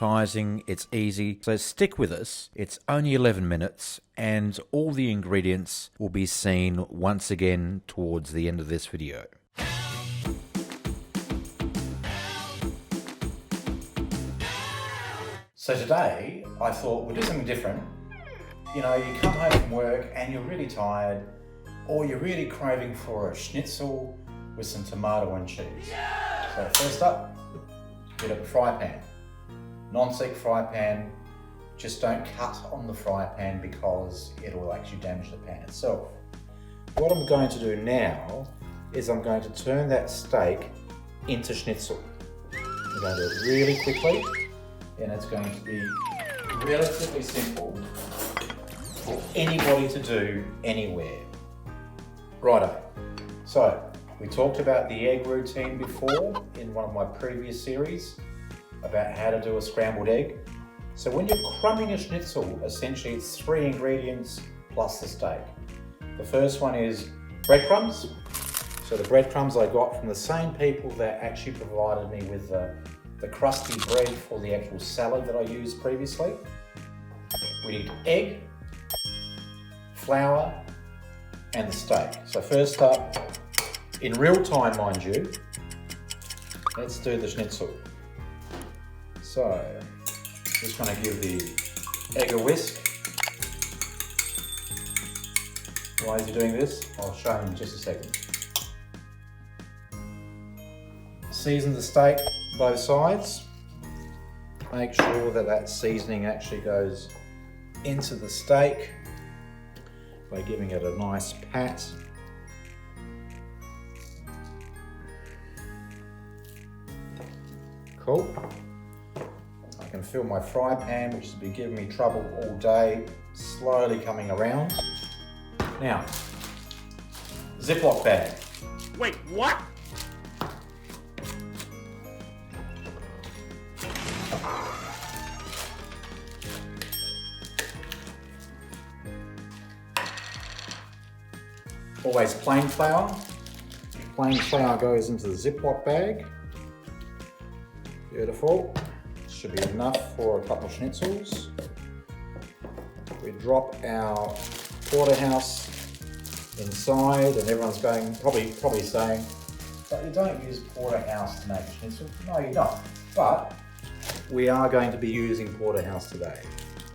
appetizing, it's easy, so stick with us. It's only 11 minutes and all the ingredients will be seen once again towards the end of this video. So today I thought we'll do something different. You know, you come home from work and you're really tired, or you're really craving for a schnitzel with some tomato and cheese. So first up, get a fry pan. Non-stick fry pan. Just don't cut on the fry pan because it'll actually damage the pan itself. What I'm going to do now is I'm going to turn that steak into schnitzel. I'm going to do it really quickly, and it's going to be relatively simple for anybody to do anywhere. Righto. So we talked about the egg routine before in one of my previous series about how to do a scrambled egg. So when you're crumbing a schnitzel, essentially it's 3 ingredients plus the steak. The first one is breadcrumbs. So the breadcrumbs I got from the same people that actually provided me with the crusty bread for the actual salad that I used previously. We need egg, flour, and the steak. So first up, in real time mind you, let's do the schnitzel. So, just going to give the egg a whisk. Why is he doing this? I'll show him in just a second. Season the steak both sides. Make sure that that seasoning actually goes into the steak by giving it a nice pat. Cool. I can feel my fry pan, which has been giving me trouble all day, slowly coming around. Now, Ziploc bag. Wait, what? Always plain flour. Plain flour goes into the Ziploc bag. Beautiful. Should be enough for a couple of schnitzels. We drop our porterhouse inside, and everyone's going probably saying, but you don't use porterhouse to make a schnitzel. No, you don't. But we are going to be using porterhouse today.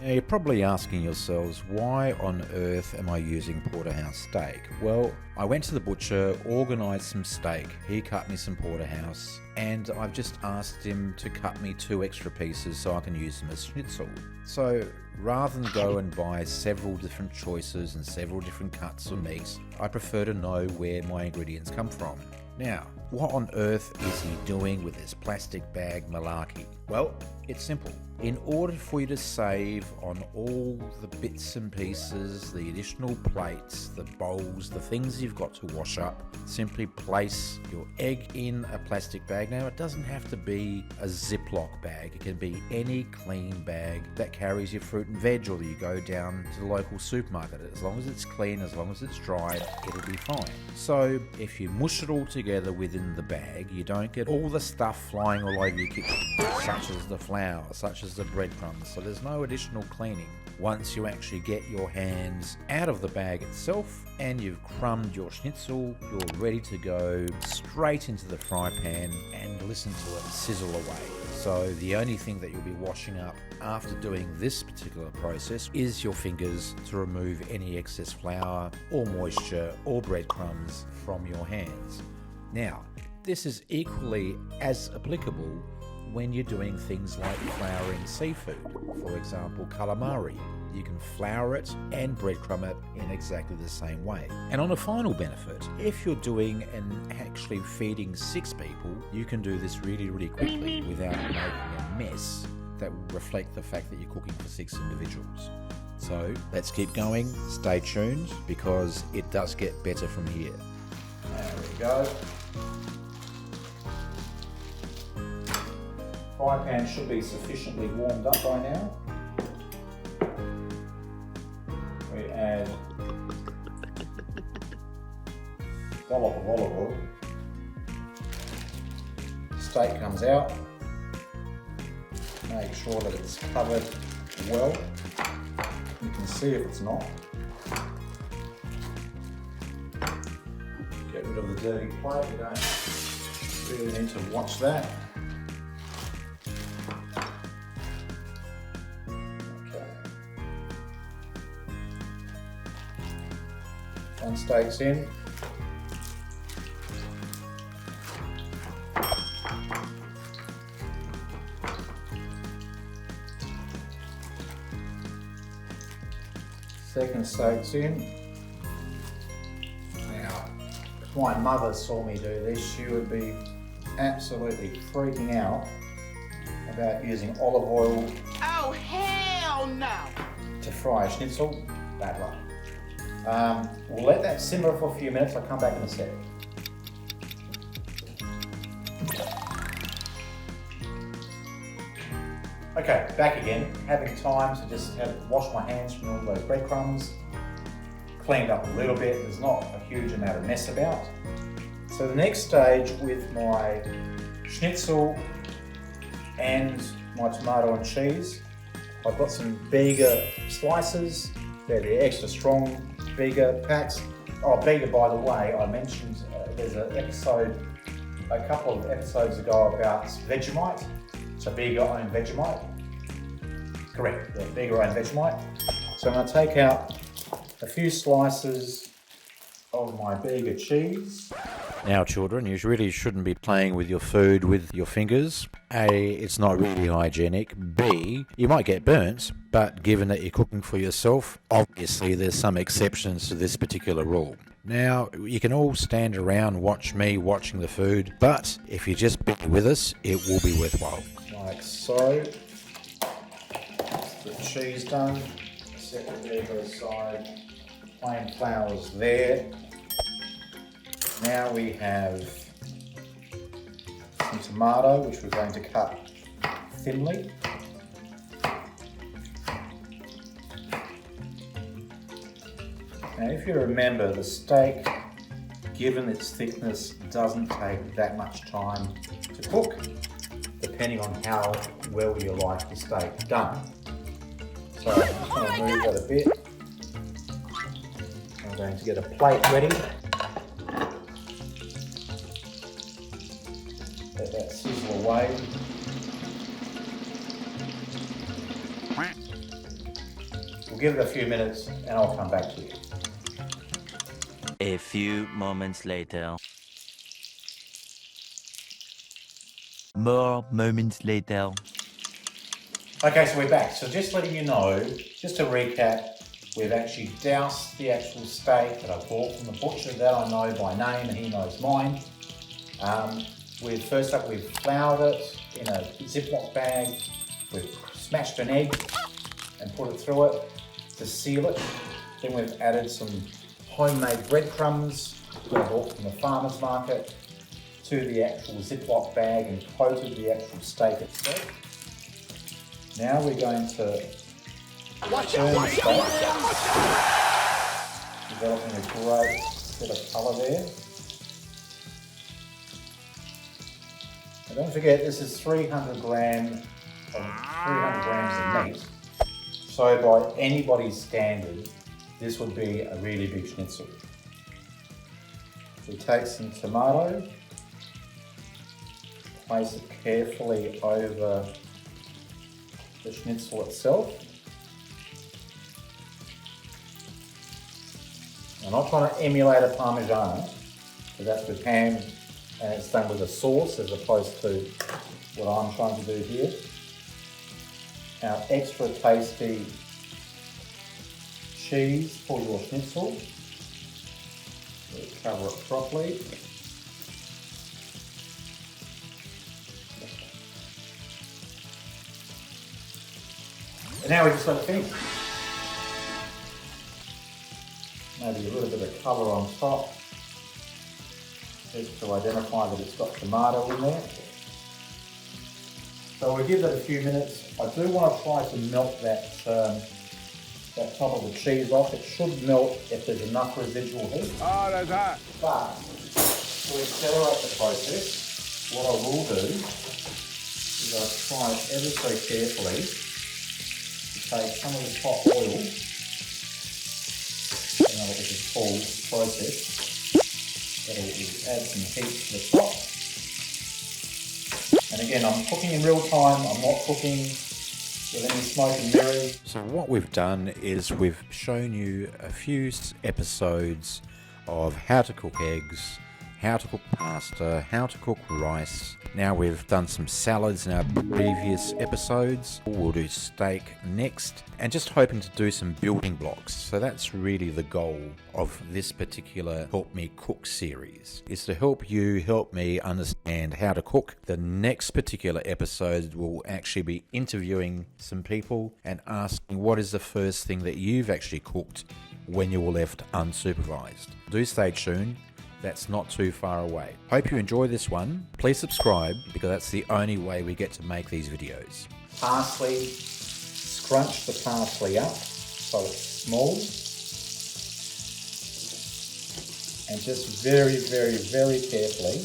Now you're probably asking yourselves, why on earth am I using porterhouse steak? Well, I went to the butcher, organised some steak, he cut me some porterhouse, and I've just asked him to cut me 2 extra pieces so I can use them as schnitzel. So rather than go and buy several different choices and several different cuts of meat, I prefer to know where my ingredients come from. Now, what on earth is he doing with this plastic bag malarkey? Well, it's simple. In order for you to save on all the bits and pieces, the additional plates, the bowls, the things you've got to wash up, simply place your egg in a plastic bag. Now, it doesn't have to be a Ziploc bag. It can be any clean bag that carries your fruit and veg, or you go down to the local supermarket. As long as it's clean, as long as it's dry, it'll be fine. So if you mush it all together within the bag, you don't get all the stuff flying all over your kitchen, such as the flour, such as the breadcrumbs. So there's no additional cleaning once you actually get your hands out of the bag itself and you've crumbed your schnitzel. You're ready to go straight into the fry pan and listen to it sizzle away. So the only thing that you'll be washing up after doing this particular process is your fingers to remove any excess flour or moisture or breadcrumbs from your hands. Now, this is equally as applicable when you're doing things like flouring seafood. For example, calamari. You can flour it and breadcrumb it in exactly the same way. And on a final benefit, if you're doing and actually feeding 6 people, you can do this really, really quickly without making a mess that will reflect the fact that you're cooking for 6 individuals. So let's keep going, stay tuned, because it does get better from here. There we go. Fry pan should be sufficiently warmed up by now. We add a dollop of olive oil. Steak comes out. Make sure that it's covered well. You can see if it's not. Get rid of the dirty plate, you don't really need to watch that. Okay. One steak's in. Second steak's in. Now, if my mother saw me do this, she would be absolutely freaking out about using olive oil. Oh, hell no! To fry a schnitzel. Bad luck. We'll let that simmer for a few minutes. I'll come back in a sec. Okay, back again, having time to just wash my hands from all those breadcrumbs, cleaned up a little bit, there's not a huge amount of mess about. So the next stage with my schnitzel and my tomato and cheese, I've got some bigger slices, they're the extra strong bigger packs. Oh, bigger, by the way, I mentioned there's an episode, a couple of episodes ago about Vegemite. So bigger owned Vegemite. Correct, yeah, bigger owned Vegemite. So I'm going to take out a few slices of my bigger cheese. Now, children, you really shouldn't be playing with your food with your fingers. A, it's not really hygienic. B, you might get burnt, but given that you're cooking for yourself, obviously there's some exceptions to this particular rule. Now, you can all stand around, watch me watching the food, but if you just be with us, it will be worthwhile. Like so. That's the cheese done. Set the burger aside. Plain flour's there. Now we have some tomato, which we're going to cut thinly. Now, if you remember, the steak, given its thickness, doesn't take that much time to cook, depending on how well you like the steak done. So I'm just going to move that a bit. I'm going to get a plate ready. Let that sizzle away. We'll give it a few minutes and I'll come back to you. A few moments later. More moments later. Okay, so we're back. So just letting you know, just to recap, we've actually doused the actual steak that I bought from the butcher that I know by name and he knows mine. First up, we've floured it in a Ziploc bag. We've smashed an egg and put it through it to seal it. Then we've added some homemade breadcrumbs that I bought from the farmer's market to the actual Ziploc bag and coated the actual steak itself. Now we're going to turn the steak, developing a great bit of colour there. And don't forget, this is 300 grams of meat. So by anybody's standard, this would be a really big schnitzel. We take some tomato, place it carefully over the schnitzel itself. I'm not trying to emulate a Parmesan, because that's with ham and it's done with a sauce as opposed to what I'm trying to do here. Our extra tasty cheese for your schnitzel. We'll cover it properly. And now we just let it finish. Maybe a little bit of colour on top, just to identify that it's got tomato in there. So we'll give that a few minutes. I do want to try to melt that top of the cheese off. It should melt if there's enough residual heat. Oh, that's hot. But to accelerate the process, what I will do is I've tried ever so carefully to take some of this hot oil, I don't know what this is called, process, that'll add some heat to the top. And again, I'm cooking in real time, I'm not cooking with any smoke and mirrors. So what we've done is we've shown you a few episodes of how to cook eggs, how to cook pasta, how to cook rice. Now we've done some salads in our previous episodes. We'll do steak next, and just hoping to do some building blocks. So that's really the goal of this particular Help Me Cook series, is to help me understand how to cook. The next particular episode will actually be interviewing some people and asking what is the first thing that you've actually cooked when you were left unsupervised. Do stay tuned. That's not too far away. Hope you enjoy this one. Please subscribe, because that's the only way we get to make these videos. Parsley, scrunch the parsley up so it's small. And just very, very, very carefully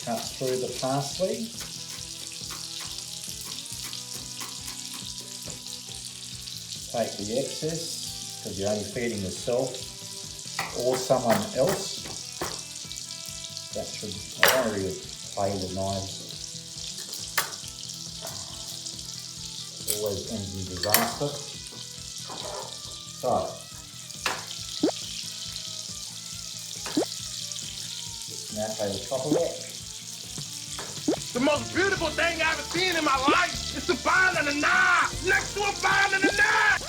cut through the parsley. Take the excess, because you're only feeding yourself or someone else. That should, I don't really play with knives. It always ends in disaster. So, snap over the top of it. The most beautiful thing I've ever seen in my life is the vine and the knife. Next to a vine and a knife.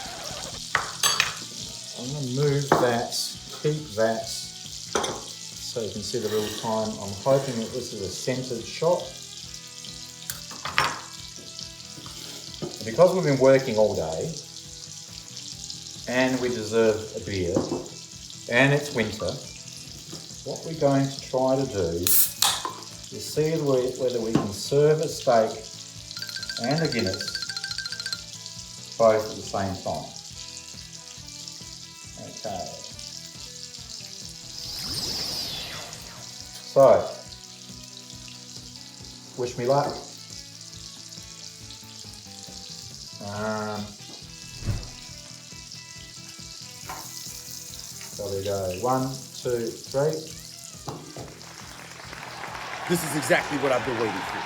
I'm going to move that, keep that, so you can see the real time. I'm hoping that this is a centered shot. Because we've been working all day, and we deserve a beer, and it's winter, what we're going to try to do is see whether we can serve a steak and a Guinness both at the same time. Okay. So, wish me luck. So we go 1, 2, 3. This is exactly what I've been waiting for.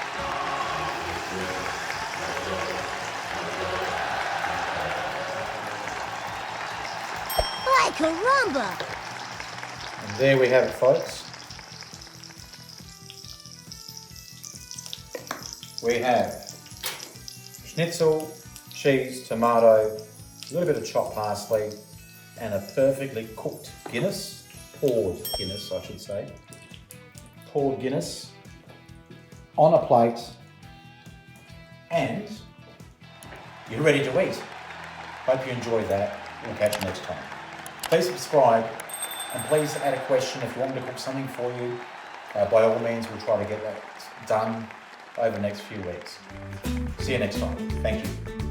Ay, caramba! And there we have it, folks. We have schnitzel, cheese, tomato, a little bit of chopped parsley, and a perfectly cooked Guinness, poured Guinness, I should say. Poured Guinness on a plate, and you're ready to eat. Hope you enjoyed that. We'll catch you next time. Please subscribe, and please add a question if you want me to cook something for you. By all means, we'll try to get that done over the next few weeks. See you next time. Thank you.